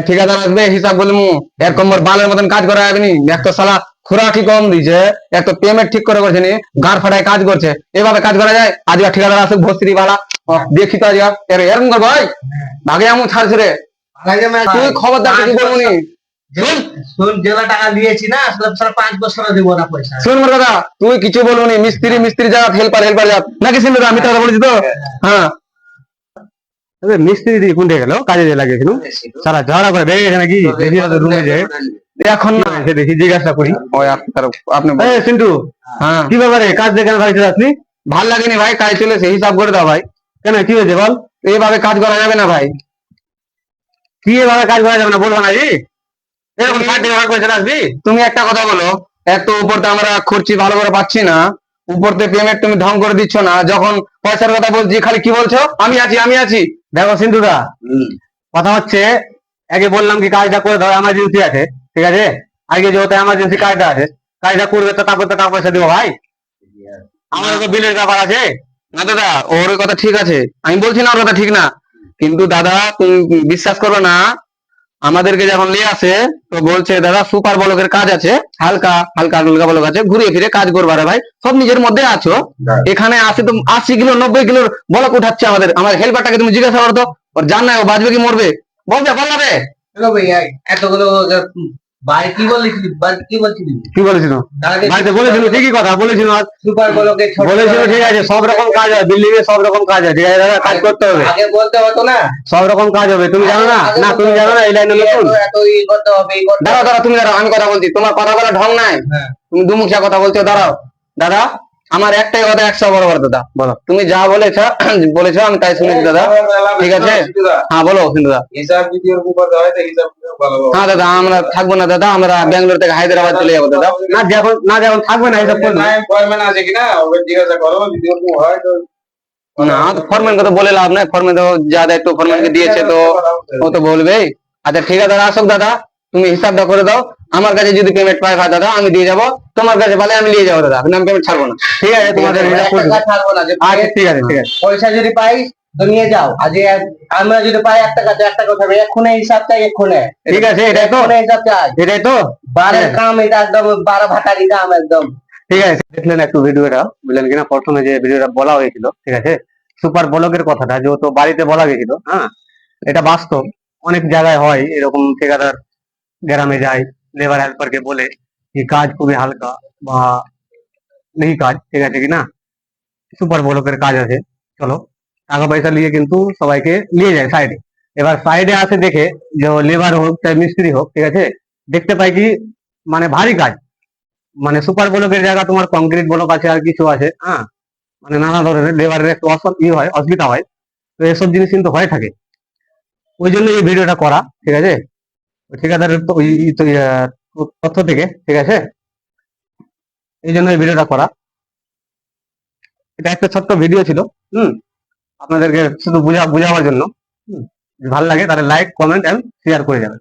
ঠিকাদার আসবে হিসাব বলবো এরকম বালের মতন কাজ করা যাবে নি। এক তো শালা খোরাকি কম দিছে, এক তো পেমেন্ট ঠিক করে করছে নি, গাড় ফাটায় কাজ করছে। এভাবে কাজ করা যায়? আজকে ঠিকাদার আসুক ভস্ত্রী বালা, দেখি তো আজকে এরকম করবো ভাই। ভাগে এমন ছাড়ছে রে, তুই খবরদার কিছু বলবো নি। তুই কিছু বলবো নি, মিস্ত্রি মিস্ত্রি যা, হেল্পার হেল্পার যা নাকি ছিল, আমি তো বলেছি তো। হ্যাঁ মিস্ত্রি দিয়ে কোনটা গেল, কাজে দিয়ে লাগিয়েছিল সারা ঝগড়া করে বেড়ে গেছে নাকি রুমে যে এখন না দেখি জিজ্ঞাসা করি। আপনি সিন্টু, হ্যাঁ কি ব্যাপারে কাজ দেখে ভাই আপনি? ভাল লাগেনি ভাই, কাজ চলেছে হিসাব করে দাও ভাই। কেন কি হয়েছে বল? এইভাবে কাজ করা যাবে না ভাই। কি এভাবে কাজ করা যাবে না বলবো না জি? এরকম আসবি? তুমি একটা কথা বলো, এত উপরতে আমরা খরচি ভালো করে পাচ্ছি না, উপরতে পেমেন্ট তুমি ঢং করে দিচ্ছ না, যখন পয়সার কথা বলছি খালি কি বলছো আমি আছি আমি আছি। দেখো সিন্ধুদা, কথা হচ্ছে আগে বললাম কি কাজটা করে দাও, এমার্জেন্সি আছে, ঠিক আছে? আগে যেহেতু এমার্জেন্সি কাজটা আছে, কাজটা করবে তো তারপর তো টাকা পয়সা দেবো ভাই, আমার তো বিলের ব্যাপার আছে না দাদা। ওর কথা ঠিক আছে, আমি বলছি না ওর কথা ঠিক না, কিন্তু দাদা তুমি বিশ্বাস করবে না, আমাদেরকে যখন নিয়ে আসে তো বলছে দাদা সুপার বলকের কাজ আছে, হালকা হালকা হালকা বলক আছে, ঘুরে ফিরে কাজ করবার ভাই, সব নিজের মধ্যে আছো। এখানে আসে তো 80 কিলো 90 কিলোর বলক উঠাচ্ছে আমাদের, আমার হেল্পারটাকে তুমি জিজ্ঞাসা করো তো, ওর জান না ও বাঁচবে কি মরবে, বলবে বলবে। এতগুলো কি বলেছিল বাড়িতে বলেছিল, ঠিকই কথা বলেছিল, সুপার বলকে বলেছিল, ঠিক আছে সব রকম কাজ হয় বিল্ডিং এ, সব রকম কাজ হয়, ঠিক আছে দাদা কাজ করতে হবে, আগে বলতে হতো না, সব রকম কাজ হবে, তুমি জানো না? না তুমি জানো না এই লাইনে নতুন? দাঁড়াও দাঁড়াও, তুমি দাঁড়াও, আমি কথা বলছি, তোমার কথা বলার ঢং নাই, তুমি দুমুখা কথা বলছো। দাঁড়াও দাদা, আমার একটাই কথা 100 বড় বড় দাদা, বলো তুমি যা বলেছো বলেছো আমি তাই শুনেছি দাদা, ঠিক আছে? হ্যাঁ বলো সিন্ধুদা। হিসাব যদি ওরকম করতে হয় তো হিসাব হ্যাঁ দাদা, আমরা থাকবো না দাদা, আমরা ব্যাঙ্গালোর থেকে হায়দ্রাবাদ চলে যাবো দাদা। না যখন না যখন থাকবে না হিসাব করবে ফরম্যান আছে কিনা ওকে জিজ্ঞাসা করো, যদি ওরকম হয় তো। না ফরম্যান কথা বলে লাভ নাই, ফরম্যান তো যা দায়িত্ব ফরম্যানকে দিয়েছে তো ও তো বলবেই। আচ্ছা ঠিক আছে দাদা, আসুক দাদা, তুমি হিসাবটা করে দাও, আমার কাছে যদি পেমেন্ট পাই ভাই দাদা আমি দিয়ে যাবো, তোমার কাছে পালে আমি নিয়ে যাবো দাদা, কিন্তু আমি পেমেন্ট ছাড়বো না, ঠিক আছে? তোমাদের ছাড়বো না। আচ্ছা ঠিক আছে ঠিক আছে, পয়সা যদি পাই তো নিয়ে যাও, আজ আমরা যদি পাই 1 টাকা 1 টাকা হবে, এক্ষুনি হিসাব চাই, এক্ষুনি, ঠিক আছে? এটাই তো হিসাব চাই, এটাই তো বারের কাম, এটা একদম 12 ভাটারি কাম একদম। ঠিক আছে, দেখলেন একটু ভিডিওটা, বুঝলেন কিনা? প্রথমে যে ভিডিওটা বলা হয়েছিল, ঠিক আছে, সুপার ব্লকের কথাটা যেহেতু বাড়িতে বলা গেছিল, হ্যাঁ এটা বাস্তব, অনেক জায়গায় হয় এরকম, ঠিকাদার গ্রামে যায়, লেবার হেল্পারকে বলে কি কাজ খুবই হালকা বা নেই কাজ, ঠিক আছে কিনা, সুপার ব্লকের কাজ আছে, চলো টাকা পয়সা নিয়ে কিন্তু সবাইকে নিয়ে যায় সাইডে। এবার সাইডে আসে দেখে যে লেবার হোক চাই মিস্ত্রি হোক, ঠিক আছে, দেখতে পাই কি মানে ভারী কাজ, মানে সুপার ব্লকের জায়গা তোমার কংক্রিট ব্লক আছে আর কিছু আছে, হ্যাঁ মানে নানা ধরনের লেবারের একটু হয়, অসুবিধা হয়, তো এসব জিনিস কিন্তু হয়ে থাকে, ওই জন্য এই ভিডিওটা করা, ঠিক আছে? ঠিকাদারের তথ্য থেকে, ঠিক আছে, এই জন্য এই ভিডিওটা করা। এটা একটা ছোট্ট ভিডিও ছিল, আপনাদেরকে শুধু বুঝাবার জন্য। ভালো লাগে তাহলে লাইক কমেন্ট এন্ড শেয়ার করে যাবেন।